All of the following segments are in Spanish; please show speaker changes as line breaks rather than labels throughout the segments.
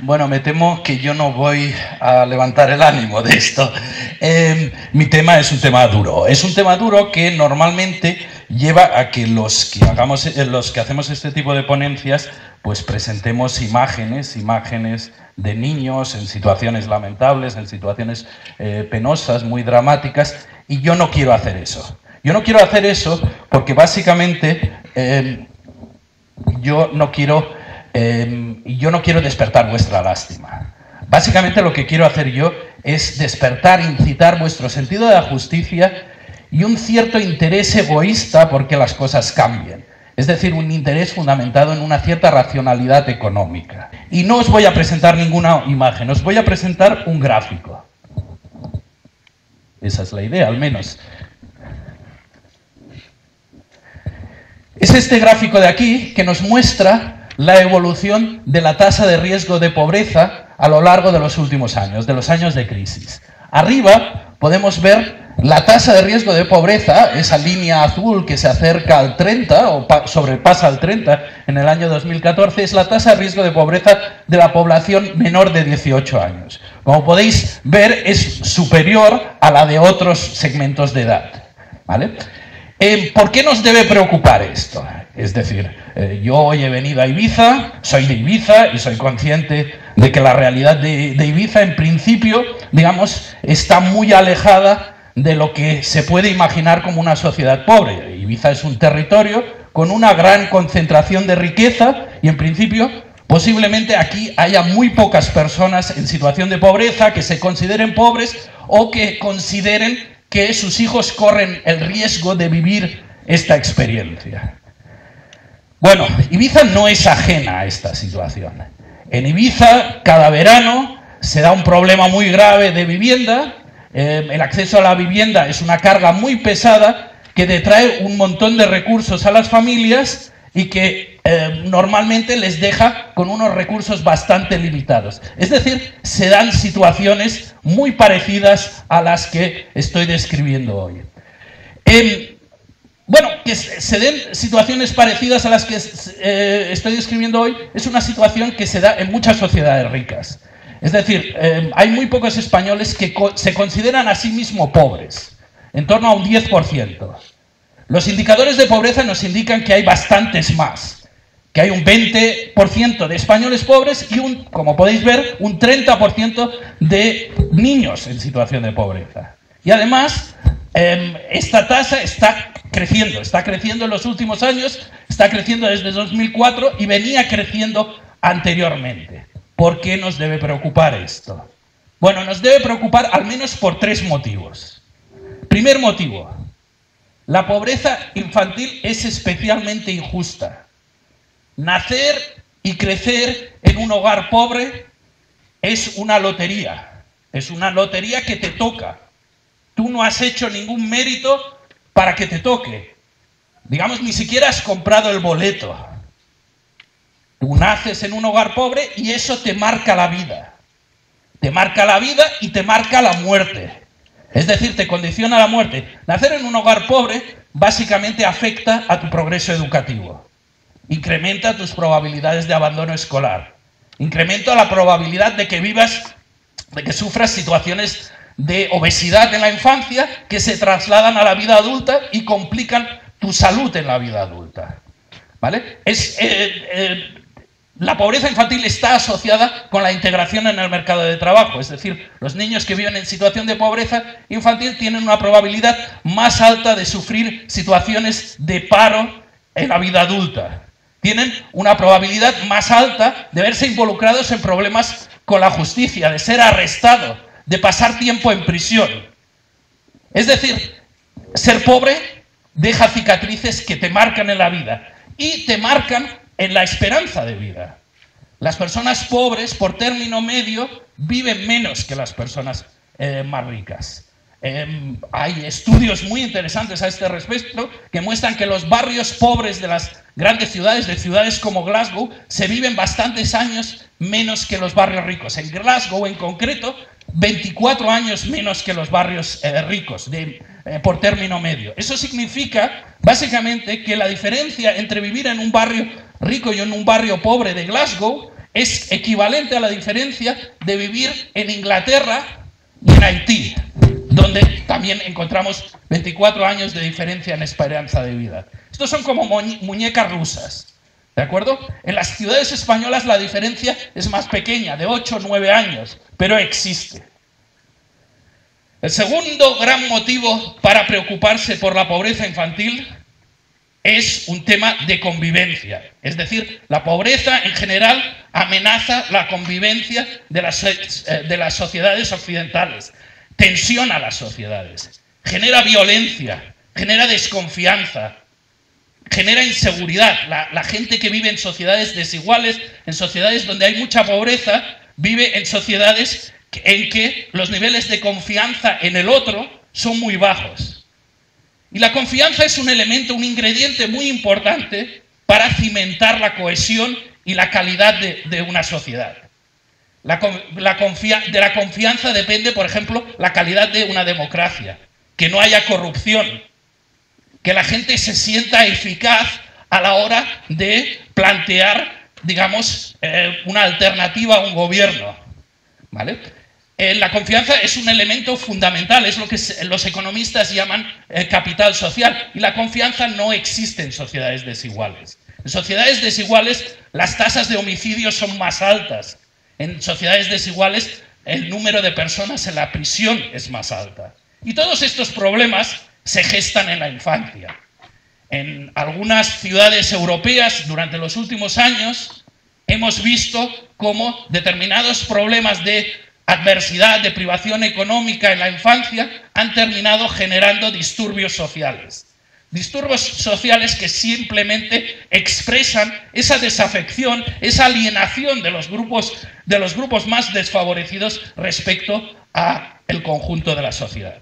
Bueno, me temo que yo no voy a levantar el ánimo de esto. Mi tema es un tema duro. Es un tema duro que normalmente lleva a que los que hacemos este tipo de ponencias, pues presentemos imágenes de niños en situaciones lamentables, en situaciones penosas, muy dramáticas, y yo no quiero hacer eso. Yo no quiero hacer eso porque básicamente yo no quiero despertar vuestra lástima. Básicamente lo que quiero hacer yo es despertar, incitar vuestro sentido de la justicia y un cierto interés egoísta porque las cosas cambien. Es decir, un interés fundamentado en una cierta racionalidad económica. Y no os voy a presentar ninguna imagen, os voy a presentar un gráfico. Esa es la idea, al menos. Es este gráfico de aquí que nos muestra la evolución de la tasa de riesgo de pobreza a lo largo de los últimos años, de los años de crisis. Arriba podemos ver la tasa de riesgo de pobreza, esa línea azul que se acerca al 30 o sobrepasa al 30 en el año 2014, es la tasa de riesgo de pobreza de la población menor de 18 años. Como podéis ver, es superior a la de otros segmentos de edad, ¿vale? ¿Por qué nos debe preocupar esto? Es decir, yo hoy he venido a Ibiza, soy de Ibiza y soy consciente de que la realidad de Ibiza, en principio, digamos, está muy alejada de lo que se puede imaginar como una sociedad pobre. Ibiza es un territorio con una gran concentración de riqueza y, en principio, posiblemente aquí haya muy pocas personas en situación de pobreza que se consideren pobres o que consideren que sus hijos corren el riesgo de vivir esta experiencia. Bueno, Ibiza no es ajena a esta situación. En Ibiza, cada verano, se da un problema muy grave de vivienda. El acceso a la vivienda es una carga muy pesada que detrae un montón de recursos a las familias y que normalmente les deja con unos recursos bastante limitados. Es decir, se dan situaciones muy parecidas a las que estoy describiendo hoy. Bueno, que se den situaciones parecidas a las que estoy describiendo hoy es una situación que se da en muchas sociedades ricas. Es decir, hay muy pocos españoles que se consideran a sí mismos pobres, en torno a un 10%. Los indicadores de pobreza nos indican que hay bastantes más, que hay un 20% de españoles pobres y como podéis ver, un 30% de niños en situación de pobreza. Y además, esta tasa está creciendo en los últimos años, está creciendo desde 2004 y venía creciendo anteriormente. ¿Por qué nos debe preocupar esto? Bueno, nos debe preocupar al menos por tres motivos. Primer motivo, la pobreza infantil es especialmente injusta. Nacer y crecer en un hogar pobre es una lotería que te toca. Tú no has hecho ningún mérito para que te toque. Digamos, ni siquiera has comprado el boleto. Tú naces en un hogar pobre y eso te marca la vida. Te marca la vida y te marca la muerte. Es decir, te condiciona la muerte. Nacer en un hogar pobre básicamente afecta a tu progreso educativo. Incrementa tus probabilidades de abandono escolar. Incrementa la probabilidad de que sufras situaciones de obesidad en la infancia que se trasladan a la vida adulta y complican tu salud en la vida adulta. ¿Vale? La pobreza infantil está asociada con la integración en el mercado de trabajo, es decir, los niños que viven en situación de pobreza infantil tienen una probabilidad más alta de sufrir situaciones de paro en la vida adulta. Tienen una probabilidad más alta de verse involucrados en problemas con la justicia, de ser arrestados, de pasar tiempo en prisión. Es decir, ser pobre deja cicatrices que te marcan en la vida y te marcan en la esperanza de vida. Las personas pobres, por término medio, viven menos que las personas más ricas. Hay estudios muy interesantes a este respecto que muestran que los barrios pobres de las grandes ciudades, de ciudades como Glasgow, se viven bastantes años menos que los barrios ricos. En Glasgow, en concreto, 24 años menos que los barrios ricos, por término medio. Eso significa, básicamente, que la diferencia entre vivir en un barrio rico y en un barrio pobre de Glasgow es equivalente a la diferencia de vivir en Inglaterra y en Haití, donde también encontramos 24 años de diferencia en esperanza de vida. Estos son como muñecas rusas, ¿de acuerdo? En las ciudades españolas la diferencia es más pequeña, de 8 o 9 años, pero existe. El segundo gran motivo para preocuparse por la pobreza infantil es un tema de convivencia. Es decir, la pobreza en general amenaza la convivencia de las sociedades occidentales, tensiona las sociedades, genera violencia, genera desconfianza, genera inseguridad. La gente que vive en sociedades desiguales, en sociedades donde hay mucha pobreza, vive en sociedades en que los niveles de confianza en el otro son muy bajos. Y la confianza es un elemento, un ingrediente muy importante para cimentar la cohesión y la calidad de una sociedad. De la confianza depende, por ejemplo, la calidad de una democracia, que no haya corrupción, que la gente se sienta eficaz a la hora de plantear, digamos, una alternativa a un gobierno, ¿vale? La confianza es un elemento fundamental, es lo que los economistas llaman capital social, y la confianza no existe en sociedades desiguales. En sociedades desiguales las tasas de homicidios son más altas, en sociedades desiguales el número de personas en la prisión es más alta. Y todos estos problemas se gestan en la infancia. En algunas ciudades europeas durante los últimos años hemos visto cómo determinados problemas de adversidad, de privación económica en la infancia han terminado generando disturbios sociales. Disturbios sociales que simplemente expresan esa desafección, esa alienación de los grupos más desfavorecidos respecto al conjunto de la sociedad.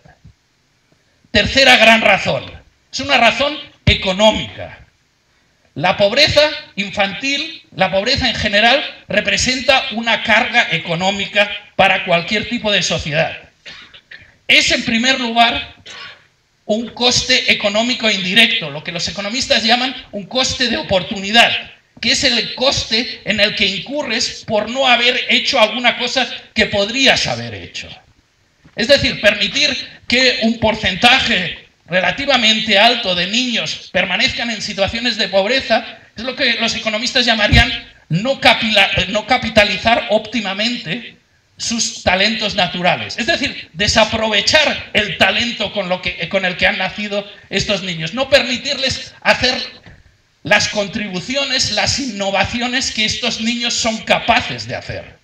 Tercera gran razón, es una razón económica. La pobreza infantil, la pobreza en general, representa una carga económica para cualquier tipo de sociedad. Es, en primer lugar, un coste económico indirecto, lo que los economistas llaman un coste de oportunidad, que es el coste en el que incurres por no haber hecho alguna cosa que podrías haber hecho. Es decir, permitir que un porcentaje relativamente alto de niños permanezcan en situaciones de pobreza es lo que los economistas llamarían no capitalizar óptimamente sus talentos naturales. Es decir, desaprovechar el talento con el que han nacido estos niños. No permitirles hacer las contribuciones, las innovaciones que estos niños son capaces de hacer.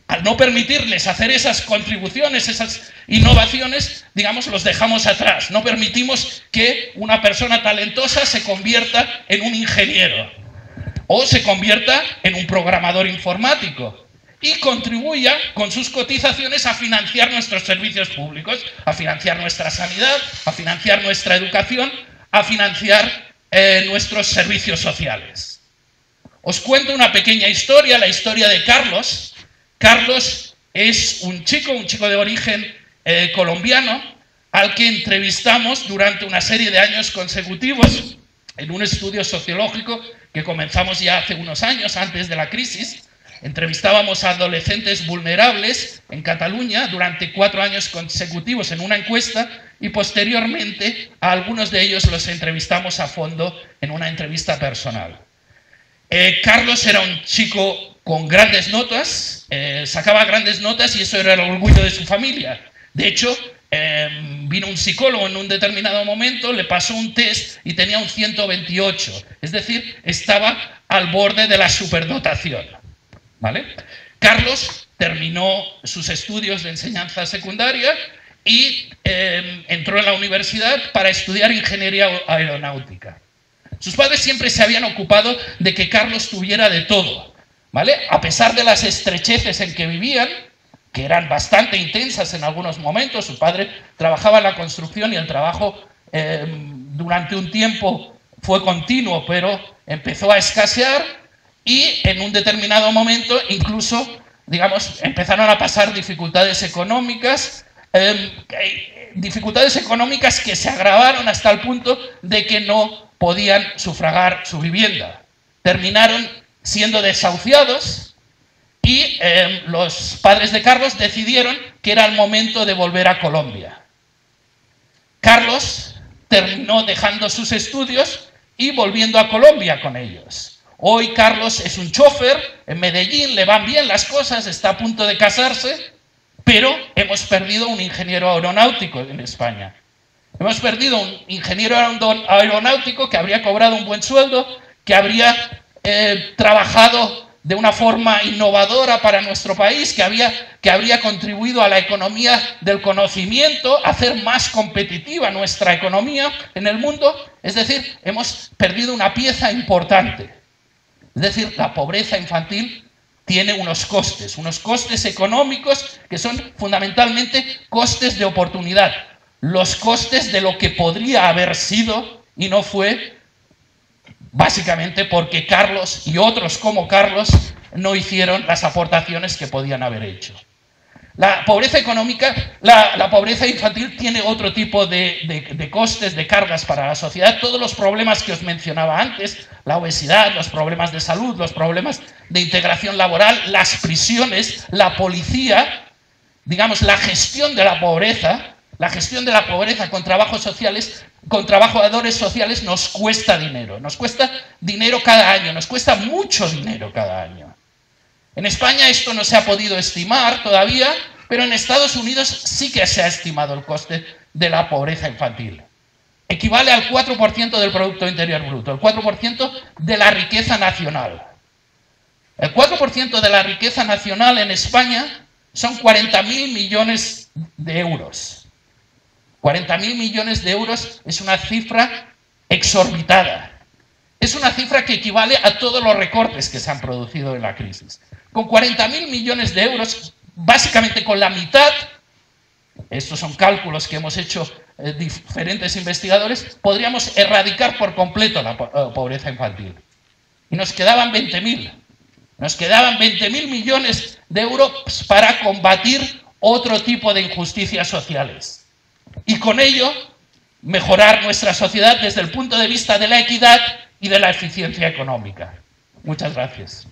Al no permitirles hacer esas contribuciones, esas innovaciones, digamos, los dejamos atrás. No permitimos que una persona talentosa se convierta en un ingeniero o se convierta en un programador informático y contribuya con sus cotizaciones a financiar nuestros servicios públicos, a financiar nuestra sanidad, a financiar nuestra educación, a financiar nuestros servicios sociales. Os cuento una pequeña historia, la historia de Carlos. Carlos es un chico de origen colombiano al que entrevistamos durante una serie de años consecutivos en un estudio sociológico que comenzamos ya hace unos años, antes de la crisis. Entrevistábamos a adolescentes vulnerables en Cataluña durante 4 años consecutivos en una encuesta y posteriormente a algunos de ellos los entrevistamos a fondo en una entrevista personal. Carlos era un chico con grandes notas, sacaba grandes notas y eso era el orgullo de su familia. De hecho, vino un psicólogo en un determinado momento, le pasó un test y tenía un 128, es decir, estaba al borde de la superdotación, ¿vale? Carlos terminó sus estudios de enseñanza secundaria y entró en la universidad para estudiar ingeniería aeronáutica. Sus padres siempre se habían ocupado de que Carlos tuviera de todo, ¿vale? A pesar de las estrecheces en que vivían, que eran bastante intensas en algunos momentos. Su padre trabajaba en la construcción y el trabajo durante un tiempo fue continuo, pero empezó a escasear y en un determinado momento incluso, digamos, empezaron a pasar dificultades económicas que se agravaron hasta el punto de que no podían sufragar su vivienda. Terminaron siendo desahuciados, y los padres de Carlos decidieron que era el momento de volver a Colombia. Carlos terminó dejando sus estudios y volviendo a Colombia con ellos. Hoy Carlos es un chofer en Medellín, le van bien las cosas, está a punto de casarse, pero hemos perdido un ingeniero aeronáutico en España. Hemos perdido un ingeniero aeronáutico que habría cobrado un buen sueldo, que habría trabajado de una forma innovadora para nuestro país, que habría contribuido a la economía del conocimiento, a hacer más competitiva nuestra economía en el mundo. Es decir, hemos perdido una pieza importante. Es decir, la pobreza infantil tiene unos costes económicos que son fundamentalmente costes de oportunidad, los costes de lo que podría haber sido y no fue, básicamente porque Carlos y otros como Carlos no hicieron las aportaciones que podían haber hecho. La pobreza económica, la pobreza infantil tiene otro tipo de costes, de cargas para la sociedad. Todos los problemas que os mencionaba antes, la obesidad, los problemas de salud, los problemas de integración laboral, las prisiones, la policía, digamos, la gestión de la pobreza con trabajos sociales, con trabajadores sociales nos cuesta dinero cada año, nos cuesta mucho dinero cada año. En España esto no se ha podido estimar todavía, pero en Estados Unidos sí que se ha estimado el coste de la pobreza infantil. Equivale al 4% del Producto Interior Bruto, el 4% de la riqueza nacional. El 4% de la riqueza nacional en España son 40.000 millones de euros. 40.000 millones de euros es una cifra exorbitada. Es una cifra que equivale a todos los recortes que se han producido en la crisis. Con 40.000 millones de euros, básicamente con la mitad, estos son cálculos que hemos hecho diferentes investigadores, podríamos erradicar por completo la pobreza infantil. Y nos quedaban 20.000. Nos quedaban 20.000 millones de euros para combatir otro tipo de injusticias sociales. Y con ello, mejorar nuestra sociedad desde el punto de vista de la equidad y de la eficiencia económica. Muchas gracias.